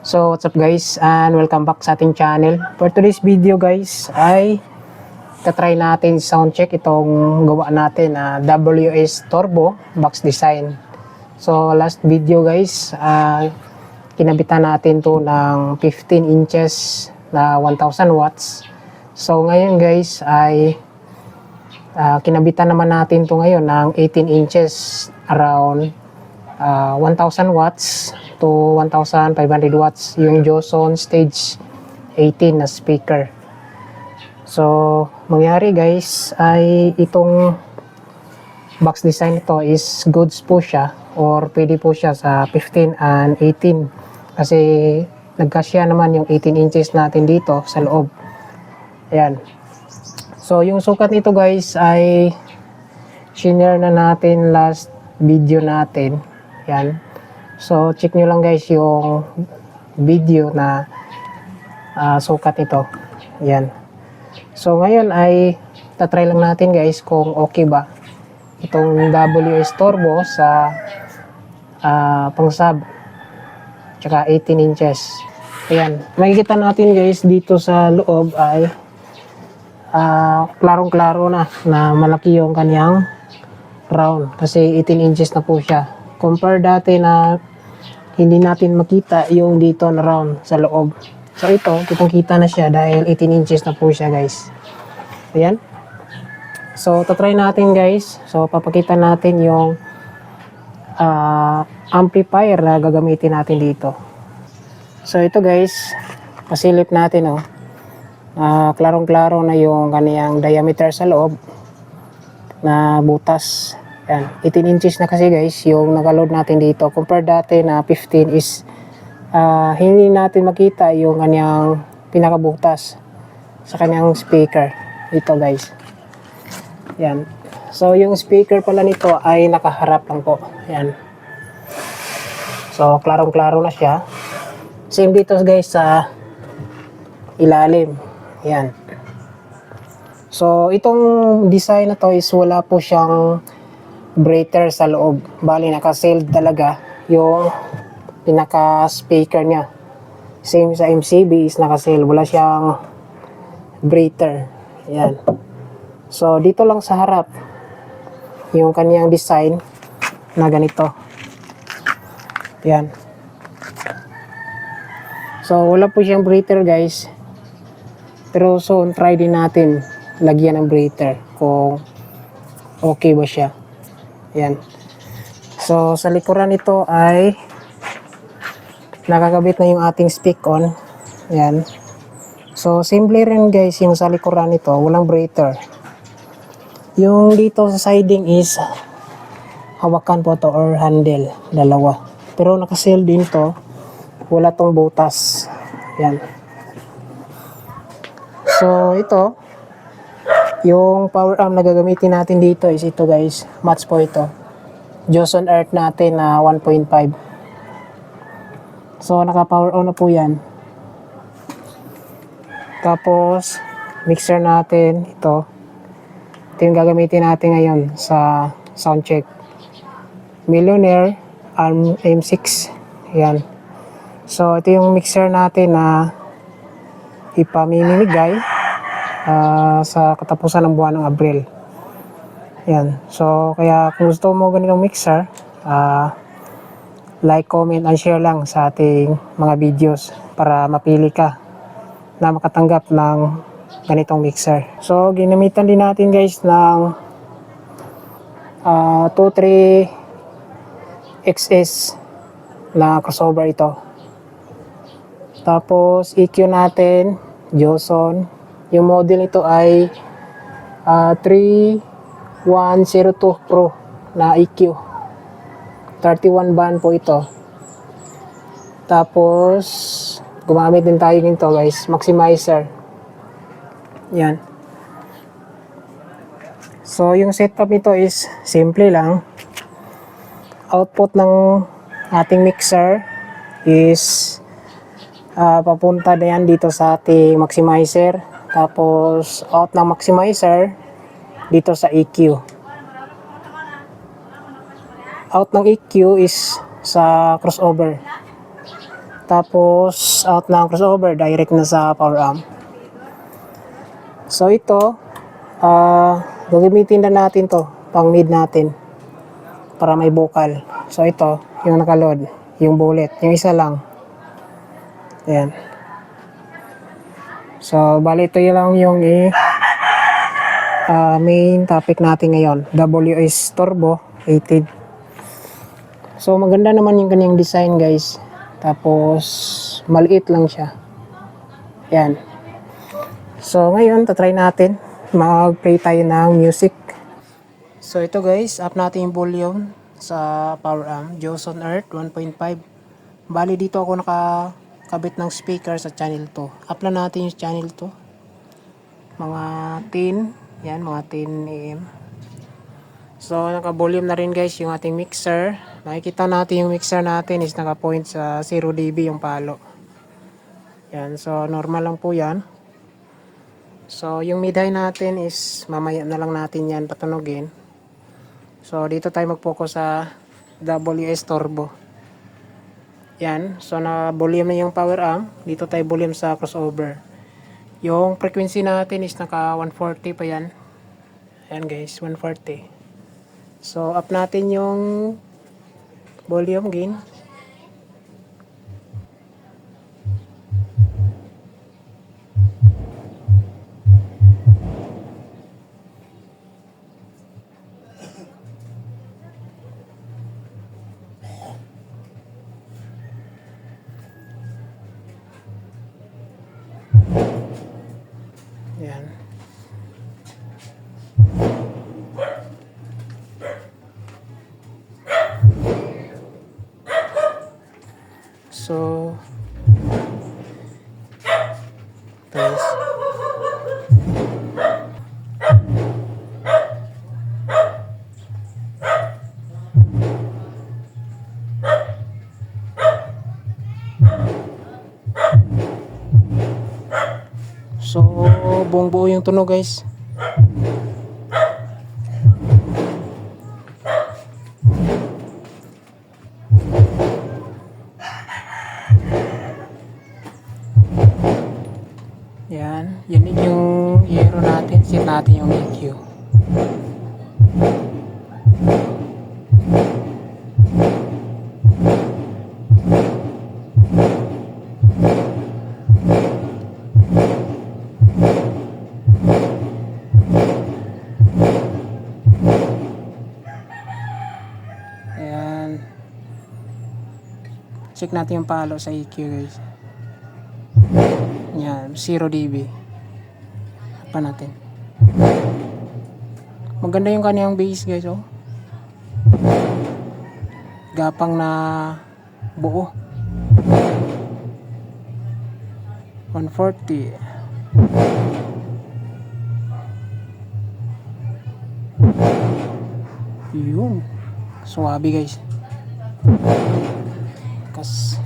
So what's up guys, and welcome back sa ating channel. For today's video guys ay tatry natin sound check itong gawa natin na WS Turbo box design. So last video guys, kinabitan natin to ng 15 inches na 1000 watts. So ngayon guys ay kinabitan naman natin to ngayon ng 18 inches around 1000 watts to 1500 watts yung Joson Stage 18 na speaker. So mangyari guys ay itong box design ito is goods po siya, or pwede po siya sa 15 and 18 kasi nagkasya naman yung 18 inches natin dito sa loob. Ayan. So yung sukat nito guys ay shinare na natin last video natin. Yan. So check nyo lang guys yung video na sukat nito. Yan. So ngayon ay tatry lang natin guys kung okay ba itong WS Turbo sa pang sub tsaka 18 inches. Ayan. Makikita natin guys dito sa loob ay klarong-klaro na malaki yung kanyang round kasi 18 inches na po siya. Compare dati na hindi natin makita yung dito na round sa loob. So ito, kitang-kita na siya dahil 18 inches na po siya guys. Ayan. So tatry natin guys. So papakita natin yung amplifier na gagamitin natin dito. So ito guys, pasilip natin klarong-klaro na yung kaniyang diameter sa loob na butas. Yan, 18 inches na kasi guys yung nakaload natin dito. Compare dati na 15 is hindi natin makita yung kanyang pinakabutas sa kanyang speaker. Ito guys. Yan. So yung speaker pala nito ay nakaharap lang po. Yan. So klarong-klaro na siya. Same dito guys sa ilalim. Yan. So itong design na to is wala po siyang breather sa loob. Bali naka-sealed talaga yung pinaka-speaker niya. Same sa MCB is naka-sealed. Wala siyang breather. Yan. So dito lang sa harap yung kanyang design na ganito. Yan. So wala po siyang breather guys. Pero soon try din natin lagyan ng breather kung okay ba siya. Yan. So sa likuran nito ay nakakabit na yung ating speak on. Yan. So simple rin guys yung sa likuran nito, walang breather. Yung dito sa siding is hawakan po to or handle, dalawa. Pero naka-seal din to, wala tong butas. Yan. So ito yung power arm na gagamitin natin dito is ito guys, match po ito. Joson Earth natin na 1.5. So naka power on na po yan. Tapos mixer natin ito. Ito yung gagamitin natin ngayon sa sound check. Millionaire M6. Yan. So ito yung mixer natin na ipamimigay sa katapusan ng buwan ng Abril. Yan. So kaya kung gusto mo ganitong mixer, like, comment, and share lang sa ating mga videos para mapili ka na makatanggap ng ganitong mixer. So ginamitan din natin guys ng 23 XS na crossover ito. Tapos EQ natin Joson. Yung model nito ay 3102 Pro na EQ. 31 band po ito. Tapos gumamit din tayo nito guys, maximizer. Yan. So yung setup nito is simple lang. Output ng ating mixer is papunta na yan dito sa ating maximizer. Tapos out ng maximizer dito sa EQ. Out ng EQ is sa crossover. Tapos out na ang crossover, direct na sa power amp. So ito, gagamitin na natin to pang mid natin para may vocal. So ito, yung nakaload, yung bullet, yung isa lang. Ayan. So bali ito yun lang yung main topic natin ngayon, WS Turbo 80. So maganda naman yung kanyang design guys. Tapos maliit lang siya. Yan. So ngayon tatry natin mag-play tayo ng music. So ito guys, up natin yung volume sa power amp, Joson Earth 1.5. Bali dito ako nakakabit ng speaker sa channel 2. Up na natin yung channel 2. Mga 10. Yan, mga 10 AM. So, naka-volume na rin guys yung ating mixer. Makikita natin yung mixer natin is naka-point sa 0 dB yung palo. Yan, so normal lang po yan. So, yung mid-high natin is mamaya na lang natin yan patunogin. So, dito tayo mag-focus sa WS Turbo. Yan, so na-volume na yung power amp. Dito tayo volume sa crossover. Yung frequency natin is naka 140 pa yan. Ayan guys, 140. So, up natin yung volume gain. Ayan. So, guys. So, buong buo yung tunog guys. Yan, yan yung hero natin, set natin yung EQ. Ayan. Check natin yung palo sa EQ guys. Yan, 0 dB. Pa natin. Maganda yung kaniyang bass guys, oh. Gapang na buo. 140. Yun. Suwabe guys. Kas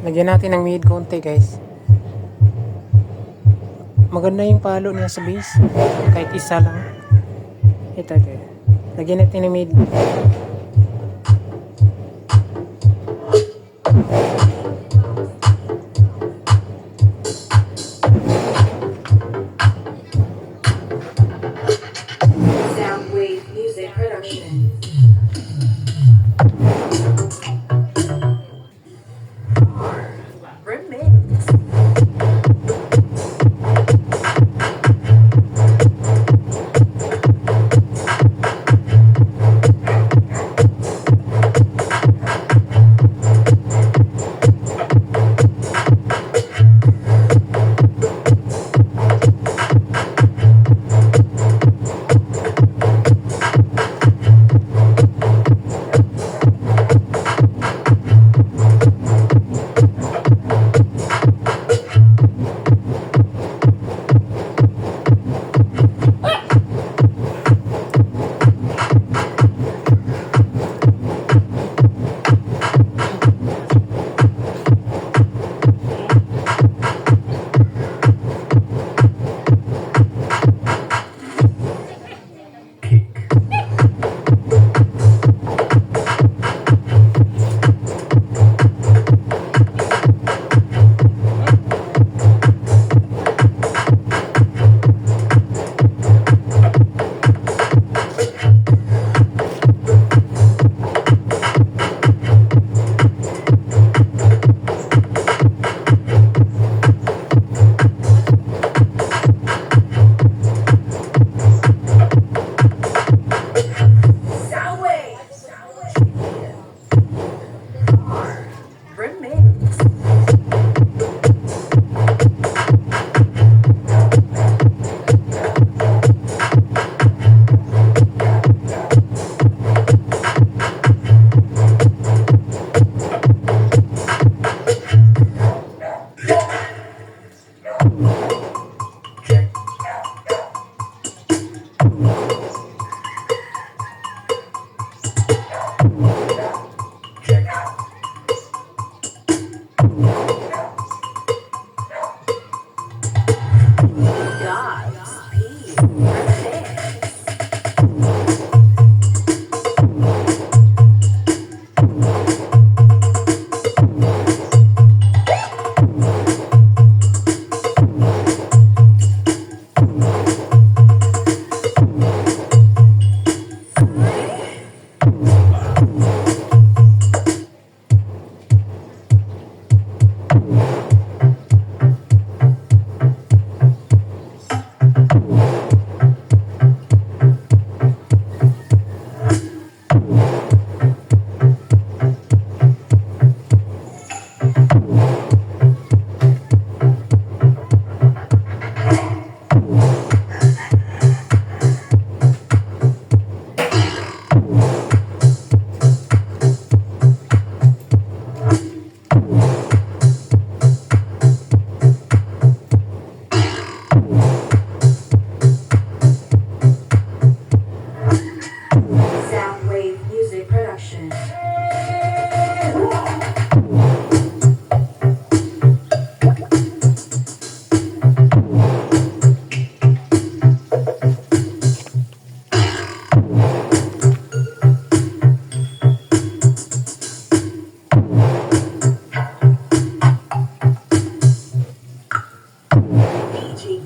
lagyan natin ng mid konti guys. Maganda yung palo niya sa bass. Kahit isa lang. Ito. Lagyan natin ng mid. Soundwave Music Production.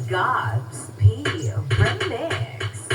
God's P Remix.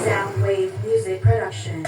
Soundwave Music Production.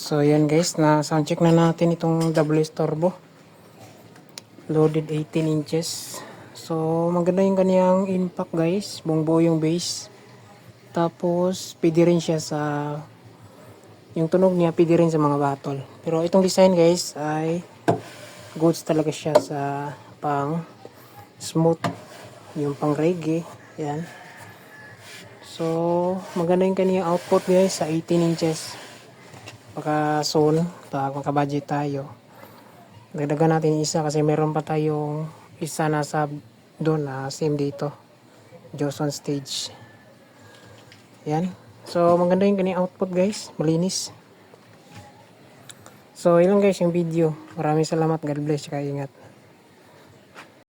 So yan guys, na soundcheck na natin itong WS Turbo. Loaded 18 inches. So maganda yung kaniyang impact guys, buong buo yung bass. Tapos pwede rin siya sa, yung tunog niya pwede rin sa mga battle. Pero itong design guys ay goods talaga siya sa pang smooth, yung pang reggae. Yan. So maganda yung kaniyang output guys sa 18 inches. Baka soon, pag makabudget tayo, dagdagan natin isa kasi meron pa tayong isa na sub doon na same dito, Johnson Stage. Yan. So, maganda yung kanyang output guys. Malinis. So, yun lang guys yung video. Maraming salamat. God bless. Kaya ingat.